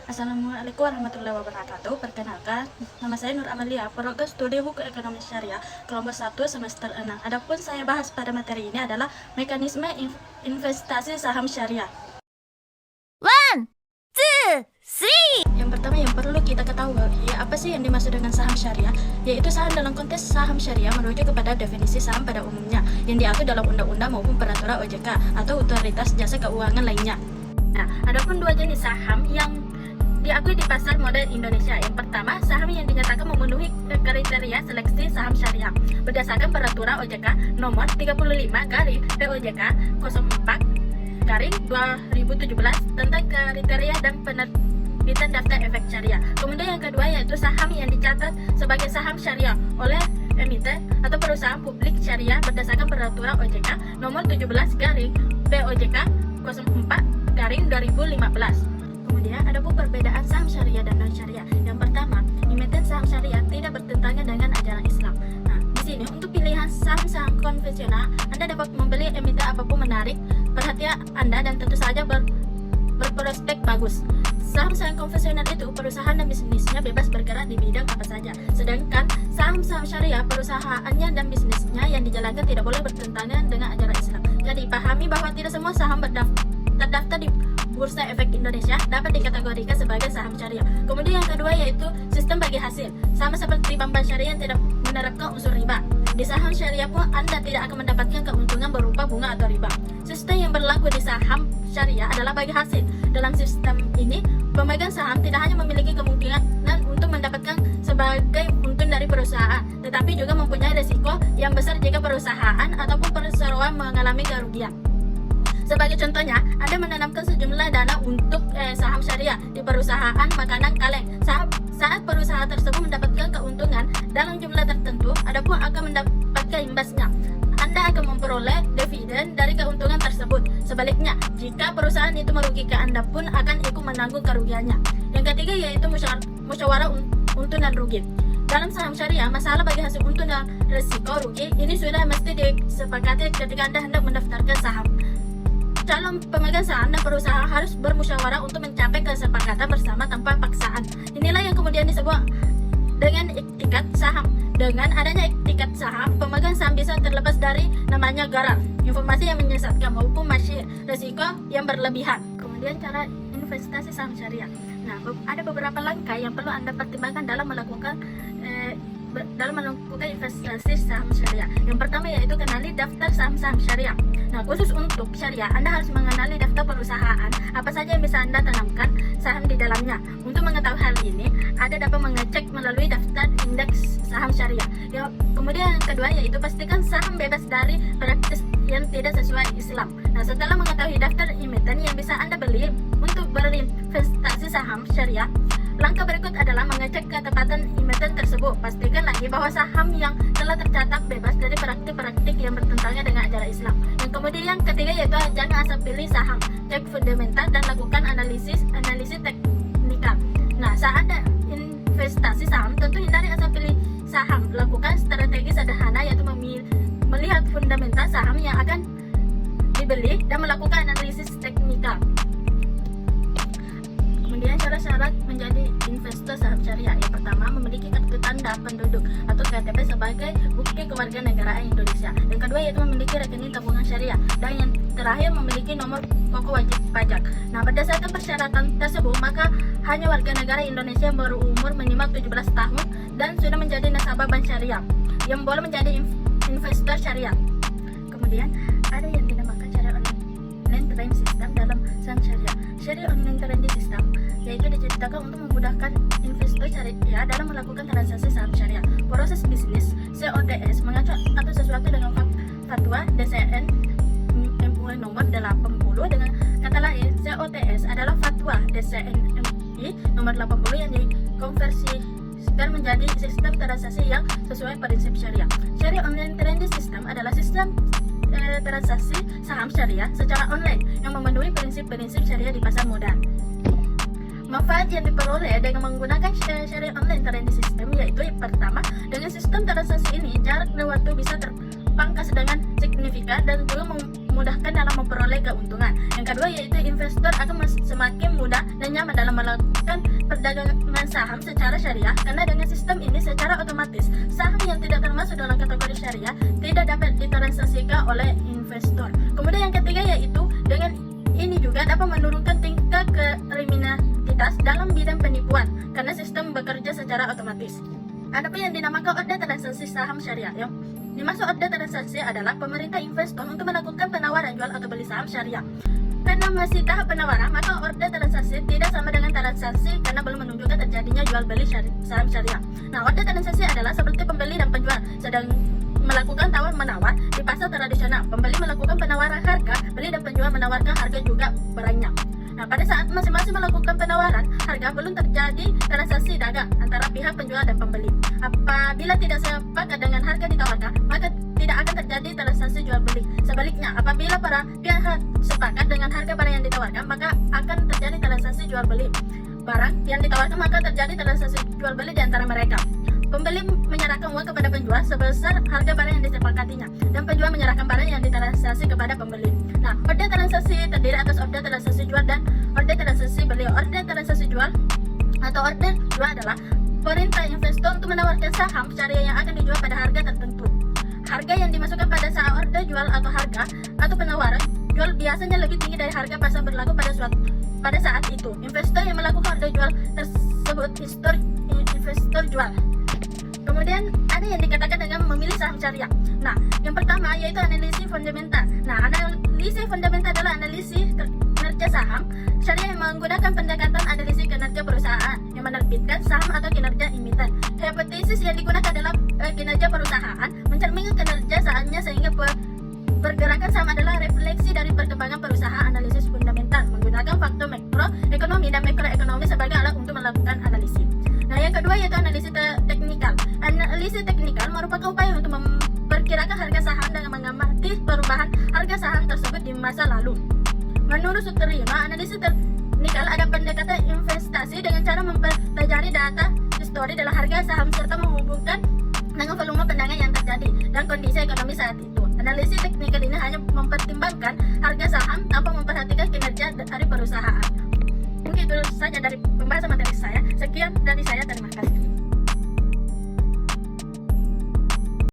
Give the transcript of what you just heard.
Assalamualaikum warahmatullahi wabarakatuh. Perkenalkan, nama saya Nur Amalia, program studi Hukum Ekonomi Syariah, kelompok 1 semester 6. Adapun saya bahas pada materi ini adalah mekanisme investasi saham syariah. One, two, three. Yang pertama yang perlu kita ketahui, apa sih yang dimaksud dengan saham syariah? Yaitu saham dalam konteks saham syariah merujuk kepada definisi saham pada umumnya yang diatur dalam undang-undang maupun peraturan OJK atau otoritas jasa keuangan lainnya. Nah, adapun dua jenis saham yang diakui di pasar modal Indonesia. Yang pertama, saham yang dinyatakan memenuhi kriteria seleksi saham syariah berdasarkan peraturan OJK nomor 35/POJK 04/2017 tentang kriteria dan penerbitan daftar efek syariah. Kemudian yang kedua yaitu saham yang dicatat sebagai saham syariah oleh emiten atau perusahaan publik syariah berdasarkan peraturan OJK nomor 17/POJK 04/2015. Kemudian ada pun perbedaan saham syariah dan non syariah. Yang pertama, emiten saham syariah tidak bertentangan dengan ajaran Islam. Nah, di sini untuk pilihan saham-saham konvensional, Anda dapat membeli emiten apapun menarik perhatian Anda dan tentu saja berprospek bagus. Saham-saham konvensional itu perusahaan dan bisnisnya bebas bergerak di bidang apa saja. Sedangkan saham-saham syariah perusahaannya dan bisnisnya yang dijalankan tidak boleh bertentangan dengan ajaran Islam. Jadi pahami bahwa tidak semua saham terdaftar di Bursa Efek Indonesia dapat dikategorikan sebagai saham syariah. Kemudian yang kedua yaitu sistem bagi hasil. Sama seperti bank syariah yang tidak menerapkan unsur riba. Di saham syariah pun Anda tidak akan mendapatkan keuntungan berupa bunga atau riba. Sistem yang berlaku di saham syariah adalah bagi hasil. Dalam sistem ini, pemegang saham tidak hanya memiliki kemungkinan untuk mendapatkan sebagai untung dari perusahaan, tetapi juga mempunyai risiko yang besar jika perusahaan ataupun perseroan mengalami kerugian. Sebagai contohnya, Anda menanamkan sejumlah dana untuk saham syariah di perusahaan makanan kaleng. Saat perusahaan tersebut mendapatkan keuntungan dalam jumlah tertentu, Anda pun akan mendapatkan imbasnya. Anda akan memperoleh dividen dari keuntungan tersebut. Sebaliknya, jika perusahaan itu merugikan, Anda pun akan ikut menanggung kerugiannya. Yang ketiga yaitu musyawarah untung dan rugi. Dalam saham syariah, masalah bagi hasil untung dan risiko rugi ini sudah mesti disepakati ketika Anda hendak mendaftarkan saham. Calon pemegang saham dan perusahaan harus bermusyawarah untuk mencapai kesepakatan bersama tanpa paksaan. Inilah yang kemudian disebut dengan iktikat saham. Dengan adanya iktikat saham, pemegang saham bisa terlepas dari namanya gharar, informasi yang menyesatkan maupun masyir, risiko yang berlebihan. Kemudian cara investasi saham syariah. Nah, ada beberapa langkah yang perlu Anda pertimbangkan dalam melakukan investasi saham syariah. Yang pertama yaitu kenali daftar saham-saham syariah. Nah, khusus untuk syariah, Anda harus mengenali daftar perusahaan apa saja yang bisa Anda tanamkan saham di dalamnya. Untuk mengetahui hal ini, Anda dapat mengecek melalui daftar indeks saham syariah. Kemudian yang kedua yaitu pastikan saham bebas dari praktis yang tidak sesuai Islam. Nah, setelah mengetahui daftar emiten yang bisa Anda beli untuk berinvestasi saham syariah, langkah berikut adalah mengecek ketepatan emiten tersebut. Pastikan lagi bahwa saham yang telah tercatat bebas dari praktik-praktik yang bertentangan dengan ajaran Islam. Yang kemudian ketiga yaitu jangan asal pilih saham, cek fundamental dan lakukan analisis teknikal. Nah, saat ada investasi saham, tentu hindari asal pilih saham. Lakukan strategi sederhana yaitu melihat fundamental saham yang akan dibeli dan melakukan analisis teknikal. Kemudian syarat-syarat menjadi investor saham syariah. Yang pertama, memiliki kartu tanda penduduk atau KTP sebagai bukti kewarganegaraan Indonesia. Yang kedua yaitu memiliki rekening tabungan syariah. Dan yang terakhir memiliki nomor pokok wajib pajak. Nah, berdasarkan persyaratan tersebut, maka hanya warga negara Indonesia yang berumur minimal 17 tahun dan sudah menjadi nasabah bank syariah yang boleh menjadi investor syariah. Kemudian ada yang dinamakan syariah online trading system dalam saham syariah. Syariah online trading system yaitu diciptakan untuk memudahkan investor syariah dalam melakukan transaksi saham syariah. Proses bisnis COTS mengacu atau sesuatu dengan fatwa DCN MUI nomor 80. Dengan kata lain, COTS adalah fatwa DCN MUI nomor 80 yang dikonversikan menjadi sistem transaksi yang sesuai prinsip syariah. Syariah online trading system adalah sistem transaksi saham syariah secara online yang memenuhi prinsip-prinsip syariah di pasar modal. Manfaat yang diperoleh dengan menggunakan syariah online trading system yaitu yang pertama, dengan sistem transaksi ini jarak dan waktu bisa dipangkas dengan signifikan dan juga memudahkan dalam memperoleh keuntungan. Yang kedua yaitu investor akan semakin mudah dan nyaman dalam melakukan perdagangan saham secara syariah, karena dengan sistem ini secara otomatis saham yang tidak termasuk dalam kategori syariah tidak dapat ditransaksikan oleh investor. Kemudian yang ketiga yaitu dengan ini juga dapat menurunkan tingkat kriminalitas dalam bidang penipuan karena sistem bekerja secara otomatis. Adapun yang dinamakan order transaksi saham syariah, yang dimaksud order transaksi adalah pemerintah investor untuk melakukan penawaran jual atau beli saham syariah. Karena masih tahap penawaran, maka order transaksi tidak sama dengan transaksi karena belum menunjukkan terjadinya jual beli saham syariah. Nah, order transaksi adalah seperti pembeli dan penjual sedang melakukan tawar-menawar di pasar tradisional. Pembeli melakukan penawaran harga, beli dan penjual menawarkan harga juga barangnya. Nah, pada saat masing-masing melakukan penawaran harga, belum terjadi transaksi dagang antara pihak penjual dan pembeli. Apabila tidak sepakat dengan harga ditawarkan, maka tidak akan terjadi transaksi jual beli. Sebaliknya, apabila para pihak sepakat dengan harga barang yang ditawarkan, maka akan terjadi transaksi jual beli barang yang ditawarkan, maka terjadi transaksi jual beli di antara mereka. Pembeli menyerahkan uang kepada penjual sebesar harga barang yang disepakatinya, dan penjual menyerahkan barang yang ditransaksi kepada pembeli. Nah, order transaksi terdiri atas order transaksi jual dan order transaksi beli. Order transaksi jual atau order jual adalah perintah investor untuk menawarkan saham syariah yang akan dijual pada harga tertentu. Harga yang dimasukkan pada saat order jual atau harga atau penawaran jual biasanya lebih tinggi dari harga pasar berlaku pada saat itu. Investor yang melakukan order jual tersebut investor jual. Kemudian ada yang dikatakan dengan memilih saham syariah. Nah, yang pertama yaitu analisis fundamental. Nah, analisis fundamental adalah analisis kinerja saham syariah yang menggunakan pendekatan analisis kinerja perusahaan yang menerbitkan saham atau kinerja emiten. Hipotesis yang digunakan adalah kinerja perusahaan mencerminkan kinerja sahamnya sehingga pergerakan saham adalah refleksi dari perkembangan perusahaan. Analisis fundamental menggunakan faktor makroekonomi dan mikroekonomi sebagai alat untuk melakukan analisis. Nah, yang kedua yaitu analisis teknikal. Analisis teknikal merupakan upaya untuk memperkirakan harga saham dan mengamati perubahan harga saham tersebut di masa lalu. Menurut Sutrino, analisis teknikal ada pendekatan investasi dengan cara mempelajari data histori dalam harga saham serta menghubungkan dengan volume pendangan yang terjadi dan kondisi ekonomi saat itu. Analisis teknikal ini hanya mempertimbangkan harga saham tanpa memperhatikan kinerja dari perusahaan. Mungkin itu saja dari pembahasan materi saya. Sekian dari saya.